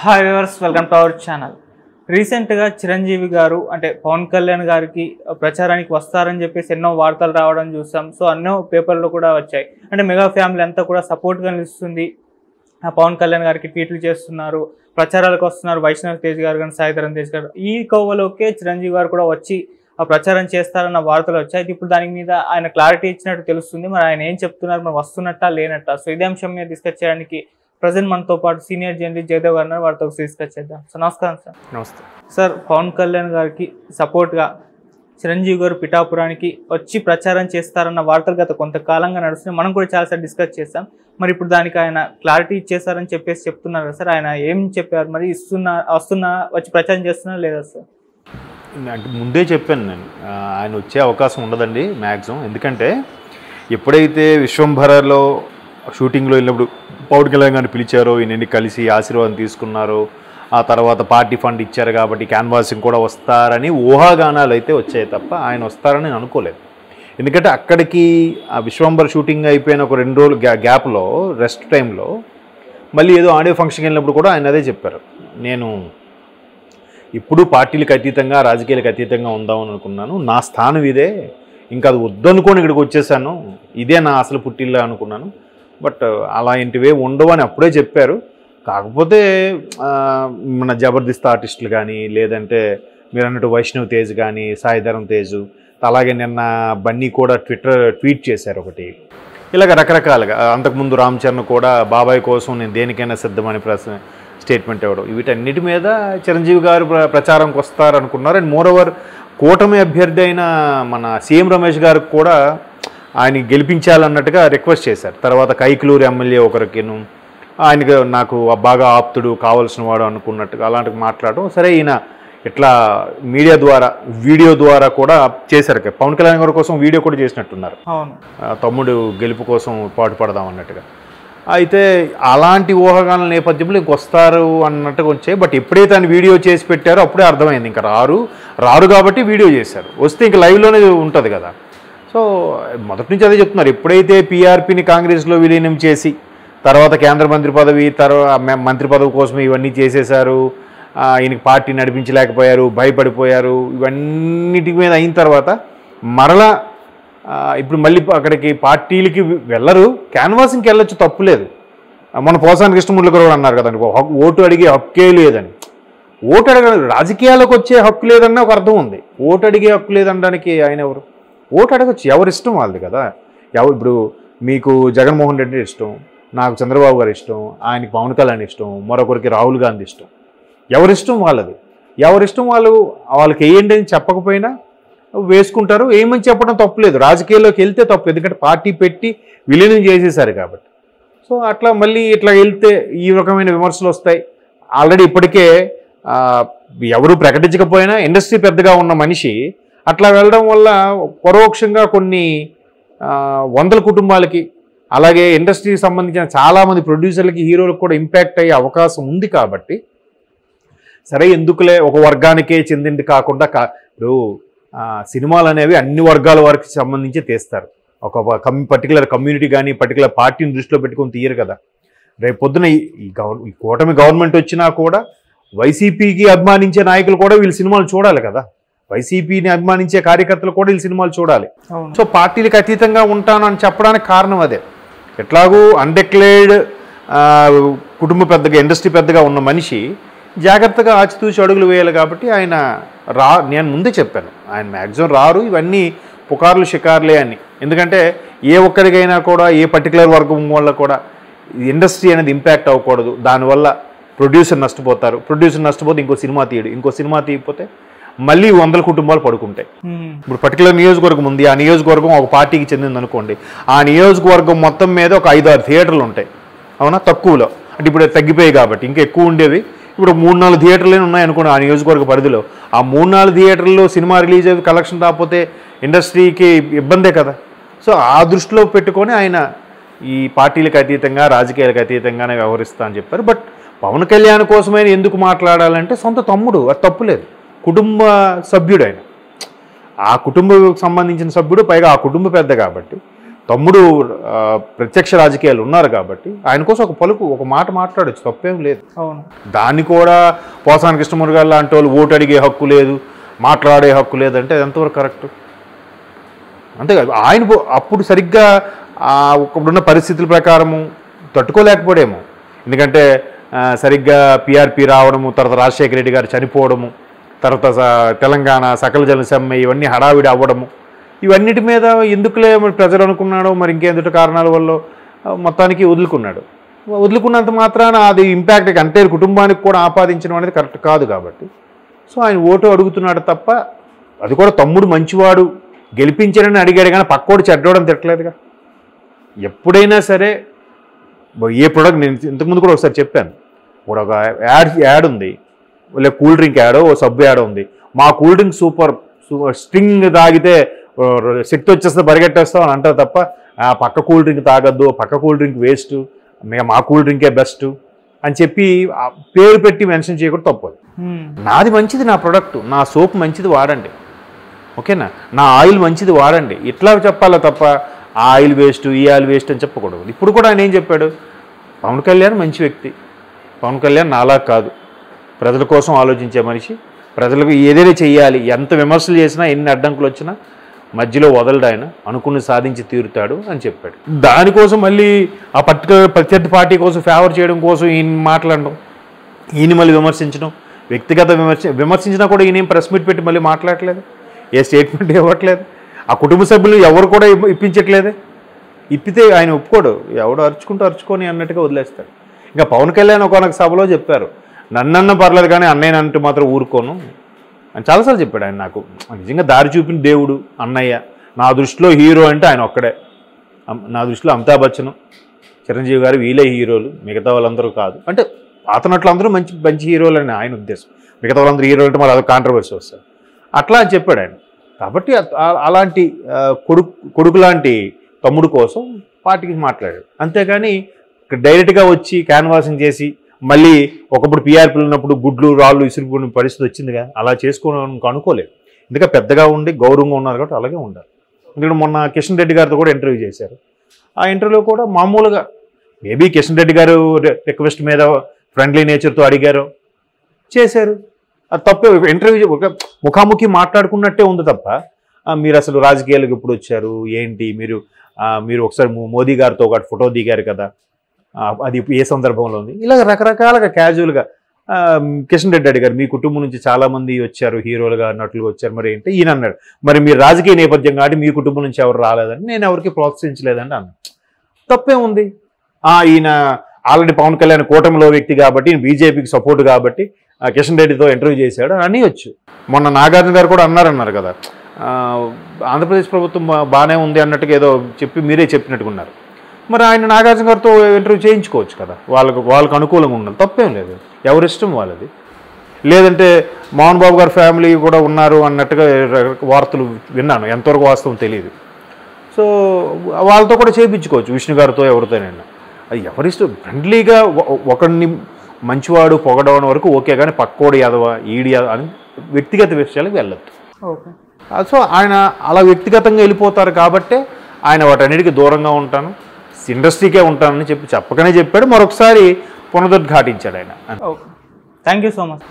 Hi viewers, welcome to our channel. రీసెంట్గా చిరంజీవి గారు అంటే పవన్ కళ్యాణ్ గారికి ప్రచారానికి వస్తారని చెప్పేసి ఎన్నో వార్తలు రావడం చూసాం. సో ఎన్నో పేపర్లు కూడా వచ్చాయి. అంటే మెగా ఫ్యామిలీ అంతా కూడా సపోర్ట్గా నిలుస్తుంది. పవన్ కళ్యాణ్ గారికి ట్వీట్లు చేస్తున్నారు, ప్రచారాలకు వస్తున్నారు. వైష్ణవ్ తేజ్ గారు కానీ సాయిధరం తేజ్ గారు ఈ కోవలోకే చిరంజీవి గారు కూడా వచ్చి ప్రచారం చేస్తారన్న వార్తలు వచ్చాయి. ఇప్పుడు దాని మీద ఆయన క్లారిటీ ఇచ్చినట్టు తెలుస్తుంది. మరి ఆయన ఏం చెప్తున్నారు, మరి వస్తున్నట్టా లేనట్టా? సో ఇదే అంశం మీద డిస్కస్ చేయడానికి ప్రజెంట్ మనతో పాటు సీనియర్ జర్నలిస్ట్ జయదేవ్ గారు ఉన్నారు. వారితో డిస్కస్ చేద్దాం. సో నమస్కారం సార్. నమస్తే సార్, పవన్ కళ్యాణ్ గారికి సపోర్ట్గా చిరంజీవి గారు పిఠాపురానికి వచ్చి ప్రచారం చేస్తారన్న వార్తలు గత కొంతకాలంగా నడుస్తున్నాయి. మనం కూడా చాలాసార్లు డిస్కస్ చేస్తాం. మరి ఇప్పుడు దానికి ఆయన క్లారిటీ ఇచ్చేసారని చెప్పేసి చెప్తున్నారు కదా సార్, ఆయన ఏం చెప్పారు? మరి వస్తున్నా వచ్చి ప్రచారం చేస్తున్నా లేదా సార్? అంటే ముందే చెప్పాను నేను, ఆయన వచ్చే అవకాశం ఉండదండి మ్యాక్సిమం. ఎందుకంటే ఎప్పుడైతే విశ్వంభరలో షూటింగ్లో వెళ్ళినప్పుడు పవన్ కళ్యాణ్ గారిని పిలిచారో, ఈయనని కలిసి ఆశీర్వాదం తీసుకున్నారో, ఆ తర్వాత పార్టీ ఫండ్ ఇచ్చారు కాబట్టి క్యాన్వాసింగ్ కూడా వస్తారని ఊహాగానాలు అయితే వచ్చాయి తప్ప ఆయన వస్తారని నేను అనుకోలేదు. ఎందుకంటే అక్కడికి ఆ విశ్వంభర షూటింగ్ అయిపోయిన ఒక 2 రోజులు గ్యాప్లో రెస్ట్ టైంలో మళ్ళీ ఏదో ఆడియో ఫంక్షన్కి వెళ్ళినప్పుడు కూడా ఆయన అదే చెప్పారు, నేను ఇప్పుడు పార్టీలకు అతీతంగా రాజకీయాలకు అతీతంగా ఉందామని అనుకున్నాను, నా స్థానం ఇదే, ఇంకా అది వద్దనుకొని ఇక్కడికి వచ్చేసాను, ఇదే నా అసలు పుట్టిల్లా అనుకున్నాను, బట్ అలాంటివే ఉండవు అని అప్పుడే చెప్పారు. కాకపోతే మన జబర్దస్త్ ఆర్టిస్టులు కానీ, లేదంటే మీరు అన్నట్టు వైష్ణవ్ తేజ్ కానీ, సాయిధరం తేజ్, అలాగే నిన్న బన్నీ కూడా ట్వీట్ చేశారు ఒకటి, ఇలాగ రకరకాలుగా. అంతకుముందు రామ్ చరణ్ కూడా బాబాయ్ కోసం నేను దేనికైనా సిద్ధమని స్టేట్మెంట్ ఇవ్వడం, వీటన్నిటి మీద చిరంజీవి గారు ప్రచారంకి వస్తారనుకున్నారు. అండ్ మోరోవర్ కూటమి అభ్యర్థి అయిన మన సీఎం రమేష్ గారికి కూడా ఆయన గెలిపించాలన్నట్టుగా రిక్వెస్ట్ చేశారు. తర్వాత కైకలూరు ఎమ్మెల్యే ఒకరికిను ఆయనకు నాకు బాగా ఆప్తుడు కావాల్సిన వాడు అనుకున్నట్టుగా అలాంటివి మాట్లాడడం. సరే, ఈయన ఇట్లా మీడియా ద్వారా వీడియో ద్వారా కూడా చేశారు. పవన్ కళ్యాణ్ గారి కోసం వీడియో కూడా చేసినట్టున్నారు, తమ్ముడు గెలుపు కోసం పాటుపడదాం అన్నట్టుగా. అయితే అలాంటి ఊహాగానాల నేపథ్యంలో ఇంకొస్తారు అన్నట్టుగా వచ్చాయి. బట్ ఎప్పుడైతే ఆయన వీడియో చేసి పెట్టారో అప్పుడే అర్థమైంది, ఇంకా రారు కాబట్టి వీడియో చేశారు. వస్తే ఇంకా లైవ్లోనే ఉంటుంది కదా. సో మొదటి నుంచి అదే చెప్తున్నారు, ఎప్పుడైతే పీఆర్పీని కాంగ్రెస్లో విలీనం చేసి తర్వాత కేంద్ర మంత్రి పదవి, మంత్రి పదవి కోసం ఇవన్నీ చేసేశారు, ఈయనకి పార్టీ నడిపించలేకపోయారు, భయపడిపోయారు, ఇవన్నిటి మీద అయిన తర్వాత మరలా ఇప్పుడు మళ్ళీ అక్కడికి పార్టీలకి వెళ్ళరు, క్యాన్వాసింగ్కి వెళ్ళొచ్చు, తప్పులేదు. మన పోసాని కృష్ణమూర్తి గారు కూడా అన్నారు కదండి, ఓటు అడిగే హక్కే లేదని. ఓటు రాజకీయాలకు వచ్చే హక్కు లేదన్న ఒక అర్థం ఉంది, ఓటు అడిగే హక్కు లేదనడానికి ఆయన ఎవరు? ఓటు అడగచ్చు, ఎవరి ఇష్టం వాళ్ళది కదా. ఇప్పుడు మీకు జగన్మోహన్ రెడ్డి ఇష్టం, నాకు చంద్రబాబు గారు ఇష్టం, ఆయనకి పవన్ కళ్యాణ్ ఇష్టం, మరొకరికి రాహుల్ గాంధీ ఇష్టం, ఎవరిష్టం వాళ్ళది. ఎవరిష్టం వాళ్ళకి వేయండి అని చెప్పకపోయినా వేసుకుంటారు. ఏమని చెప్పడం తప్పులేదు, రాజకీయాల్లోకి వెళ్తే తప్పు, ఎందుకంటే పార్టీ పెట్టి విలీనం చేసేసారు కాబట్టి. సో అట్లా మళ్ళీ ఇట్లా వెళ్తే ఈ రకమైన విమర్శలు వస్తాయి. ఆల్రెడీ ఇప్పటికే ఎవరు ప్రకటించకపోయినా ఇండస్ట్రీ పెద్దగా ఉన్న మనిషి అట్లా వెళ్ళడం వల్ల పరోక్షంగా కొన్ని వందల కుటుంబాలకి, అలాగే ఇండస్ట్రీకి సంబంధించిన చాలామంది ప్రొడ్యూసర్లకి, హీరోలకు కూడా ఇంపాక్ట్ అయ్యే అవకాశం ఉంది. కాబట్టి సరే ఎందుకులే, ఒక వర్గానికే చెందింది కాకుండా ఇప్పుడు సినిమాలు అనేవి అన్ని వర్గాల వారికి సంబంధించి తీస్తారు. ఒక పర్టికులర్ కమ్యూనిటీ కానీ పర్టికులర్ పార్టీని దృష్టిలో పెట్టుకొని తీయరు కదా. రేపు పొద్దున ఈ కూటమి గవర్నమెంట్ వచ్చినా కూడా వైసీపీకి అభిమానించే నాయకులు కూడా వీళ్ళ సినిమాలు చూడాలి కదా, వైసీపీని అభిమానించే కార్యకర్తలు కూడా వీళ్ళ సినిమాలు చూడాలి. సో పార్టీలకు అతీతంగా ఉంటాను అని చెప్పడానికి కారణం అదే. ఎట్లాగూ అన్డిక్లేర్డ్ కుటుంబ పెద్దగా, ఇండస్ట్రీ పెద్దగా ఉన్న మనిషి జాగ్రత్తగా ఆచితూచి అడుగులు వేయాలి. కాబట్టి ఆయన నేను ముందే చెప్పాను, ఆయన మ్యాక్సిమం రారు, ఇవన్నీ పుకార్లు షికార్లే అని. ఎందుకంటే ఏ ఒక్కరికైనా కూడా ఏ పర్టికులర్ వర్గం వల్ల కూడా ఇండస్ట్రీ అనేది ఇంపాక్ట్ అవ్వకూడదు. దానివల్ల ప్రొడ్యూసర్ నష్టపోతారు, ప్రొడ్యూసర్ నష్టపోతే ఇంకో సినిమా తీయడు, ఇంకో సినిమా తీయకపోతే మళ్ళీ 100 కుటుంబాలు పడుకుంటాయి. ఇప్పుడు పర్టికులర్ నియోజకవర్గం ఉంది, ఆ నియోజకవర్గం ఒక పార్టీకి చెందింది అనుకోండి, ఆ నియోజకవర్గం మొత్తం మీద ఒక 5-6 థియేటర్లు ఉంటాయి, అవునా, తక్కువలో. అంటే ఇప్పుడు తగ్గిపోయాయి కాబట్టి, ఇంకా ఎక్కువ ఉండేవి ఇప్పుడు 3-4 థియేటర్లే ఉన్నాయనుకోండి ఆ నియోజకవర్గ పరిధిలో. ఆ 3-4 థియేటర్లో సినిమా రిలీజ్ అయ్యి కలెక్షన్ రాకపోతే ఇండస్ట్రీకి ఇబ్బందే కదా. సో ఆ దృష్టిలో పెట్టుకొని ఆయన ఈ పార్టీలకు అతీతంగా రాజకీయాలకు అతీతంగానే వ్యవహరిస్తా అని చెప్పారు. బట్ పవన్ కళ్యాణ్ కోసమైన ఎందుకు మాట్లాడాలంటే సొంత తమ్ముడు, అది తప్పులేదు, కుటుంబ సభ్యుడు ఆయన, ఆ కుటుంబకు సంబంధించిన సభ్యుడు, పైగా ఆ కుటుంబ పెద్ద కాబట్టి తమ్ముడు ప్రత్యక్ష రాజకీయాలు ఉన్నారు కాబట్టి ఆయన కోసం ఒక మాట మాట్లాడచ్చు, తప్పేం లేదు. అవును. దాన్ని కూడా పోసాని కృష్ణమూర్తి గారు లాంటి వాళ్ళు ఓటు అడిగే హక్కు లేదు, మాట్లాడే హక్కు లేదంటే ఎంతవరకు కరెక్ట్? అంతేకాదు ఆయన అప్పుడు సరిగ్గా ఇప్పుడున్న పరిస్థితుల ప్రకారము తట్టుకోలేకపోయాము. ఎందుకంటే సరిగ్గా పిఆర్పి రావడము, తర్వాత రాజశేఖర రెడ్డి గారు చనిపోవడము, తర్వాత తెలంగాణ సకల జన సమ్మె ఇవన్నీ హడావిడి అవ్వడము, ఇవన్నిటి మీద ఎందుకులే మరి ప్రజలు అనుకున్నాడో మరి ఇంకేందుటి కారణాల వల్ల మొత్తానికి వదులుకున్నంత మాత్రాన అది ఇంపాక్ట్ అంటే కుటుంబానికి కూడా ఆపాదించడం అనేది కరెక్ట్ కాదు. కాబట్టి సో ఆయన ఓటు అడుగుతున్నాడు తప్ప, అది కూడా తమ్ముడు మంచివాడు గెలిపించాడని అడిగాడు కానీ పక్కోడు చెడ్డోడని తిట్టలేదుగా. ఎప్పుడైనా సరే ఏ ప్రోడక్ట్, నేను ఇంతకుముందు కూడా ఒకసారి చెప్పాను, ఇప్పుడు ఒక యాడ్ ఉంది, లేదా కూల్ డ్రింక్ యాడో ఓ సబ్బు యాడ్ ఉంది, మా కూల్ డ్రింక్ సూపర్ స్ట్రింగ్ తాగితే శక్తి వచ్చేస్తే పరిగెట్టేస్తాం అని అంటారు తప్ప పక్క కూల్ డ్రింక్ తాగద్దు, పక్క కూల్ డ్రింక్ వేస్ట్, మా కూల్ డ్రింకే బెస్ట్ అని చెప్పి పేరు పెట్టి మెన్షన్ చేయకూడదు, తప్పదు. నాది మంచిది, నా ప్రోడక్ట్, నా సోప్ మంచిది వాడండి, ఓకేనా, నా ఆయిల్ మంచిది వాడండి, ఇట్లా చెప్పాలా తప్ప ఆ ఆయిల్ వేస్ట్ ఈ ఆయిల్ వేస్ట్ అని చెప్పకూడదు. ఇప్పుడు కూడా ఆయన ఏం చెప్పాడు, పవన్ కళ్యాణ్ మంచి వ్యక్తి, పవన్ కళ్యాణ్ నాలా కాదు, ప్రజల కోసం ఆలోచించే మనిషి, ప్రజలకు ఏదైనా చెయ్యాలి, ఎంత విమర్శలు చేసినా ఎన్ని అడ్డంకులు వచ్చినా మధ్యలో వదలడు, ఆయన అనుకుని సాధించి తీరుతాడు అని చెప్పాడు. దానికోసం మళ్ళీ ఆ ప్రత్యర్థి పార్టీ కోసం ఫేవర్ చేయడం కోసం ఈయన మాట్లాడడం, ఈయన మళ్ళీ విమర్శించడం, వ్యక్తిగత విమర్శించినా కూడా ఈయన ప్రెస్ మీట్ పెట్టి మళ్ళీ మాట్లాడలేదు, ఏ స్టేట్మెంట్ ఇవ్వట్లేదు, ఆ కుటుంబ సభ్యులు ఎవరు కూడా ఇప్పించట్లేదే. ఇప్పితే ఆయన ఒప్పుకోడు, ఎవడు అరుచుకొని అన్నట్టుగా వదిలేస్తాడు. ఇంకా పవన్ కళ్యాణ్ ఒకనొక సభలో చెప్పారు, నన్నన్న పర్లేదు కానీ అన్నయ్య అంటూ మాత్రం ఊరుకోను అని చాలాసార్లు చెప్పాడు. ఆయన నాకు నిజంగా దారి చూపిన దేవుడు అన్నయ్య, నా దృష్టిలో హీరో అంటే ఆయన ఒక్కడే, నా దృష్టిలో అమితాబ్ బచ్చన్, చిరంజీవి గారు వీళ్ళే హీరోలు, మిగతా వాళ్ళందరూ కాదు. అంటే అతనట్లు అందరూ మంచి మంచి హీరోలు అని ఆయన ఉద్దేశం, మిగతా వాళ్ళందరూ హీరోలు అంటే మరి అదొక కాంట్రవర్సీ వస్తుంది, అట్లా అని చెప్పాడు ఆయన. కాబట్టి అలాంటి కొడుకు లాంటి తమ్ముడు కోసం పార్టీకి మాట్లాడాడు, అంతేగాని డైరెక్ట్గా వచ్చి క్యాన్వాసింగ్ చేసి మళ్ళీ ఒకప్పుడు పీఆర్పీలు ఉన్నప్పుడు గుడ్లు రాళ్ళు ఇసురుకునే పరిస్థితి వచ్చిందిగా, అలా చేసుకోవడానికి అనుకోలేదు. ఎందుకంటే పెద్దగా ఉండి గౌరవంగా ఉన్నారు కాబట్టి అలాగే ఉండాలి. ఎందుకంటే మొన్న కిషన్ రెడ్డి గారితో కూడా ఇంటర్వ్యూ చేశారు, ఆ ఇంటర్వ్యూలో కూడా మామూలుగా మేబీ కిషన్ రెడ్డి గారు రిక్వెస్ట్ మీద ఫ్రెండ్లీ నేచర్తో అడిగారు, చేశారు, అది తప్పే. ఇంటర్వ్యూ ఒక ముఖాముఖి మాట్లాడుకున్నట్టే ఉంది తప్ప మీరు అసలు రాజకీయాలకు ఎప్పుడు వచ్చారు ఏంటి, మీరు ఒకసారి మోదీ గారితో ఒక ఫోటో దిగారు కదా, అది ఏ సందర్భంలో ఉంది, ఇలా రకరకాలుగా క్యాజువల్గా కిషన్ రెడ్డి అడిగారు, మీ కుటుంబం నుంచి చాలామంది వచ్చారు హీరోలుగా నటులుగా వచ్చారు, మరి ఏంటి ఈయన అన్నాడు, మరి మీరు రాజకీయ నేపథ్యం కాబట్టి మీ కుటుంబం నుంచి ఎవరు రాలేదని, నేను ఎవరికి ప్రోత్సహించలేదని అన్నాను. తప్పే ఉంది. ఈయన ఆల్రెడీ పవన్ కళ్యాణ్ కూటమిలో వ్యక్తి కాబట్టి, బీజేపీకి సపోర్ట్ కాబట్టి కిషన్ రెడ్డితో ఇంటర్వ్యూ చేశాడు అని వచ్చు. మొన్న నాగార్జున గారు కూడా అన్నారు కదా, ఆంధ్రప్రదేశ్ ప్రభుత్వం బాగానే ఉంది అన్నట్టుగా ఏదో చెప్పి మీరే చెప్పినట్టుకున్నారు. మరి ఆయన నాగార్జున గారితో ఇంటర్వ్యూ చేయించుకోవచ్చు కదా, వాళ్ళకు అనుకూలంగా ఉండాలి, తప్పేం లేదు, ఎవరిష్టం వాళ్ళది. లేదంటే మోహన్ బాబు గారి ఫ్యామిలీ కూడా ఉన్నారు అన్నట్టుగా వార్తలు విన్నాను, ఎంతవరకు వాస్తవం తెలియదు. సో వాళ్ళతో కూడా చేయించుకోవచ్చు, విష్ణు గారితో ఎవరితోనైనా, అది ఎవరిష్టం. ఫ్రెండ్లీగా ఒకరిని మంచివాడు పొగడవడం వరకు ఓకే, కానీ పక్కోడు యాదవ ఈడి యాదవ అని వ్యక్తిగత విషయాలకు వెళ్ళొద్దు. ఓకే. సో ఆయన అలా వ్యక్తిగతంగా వెళ్ళిపోతారు కాబట్టే ఆయన వాటన్నిటికీ దూరంగా ఉంటాను, ఇండస్ట్రీకే ఉంటానని చెప్పకనే చెప్పాడు. మరొకసారి పునరుద్ఘాటించాడు ఆయన. Okay, thank you so much.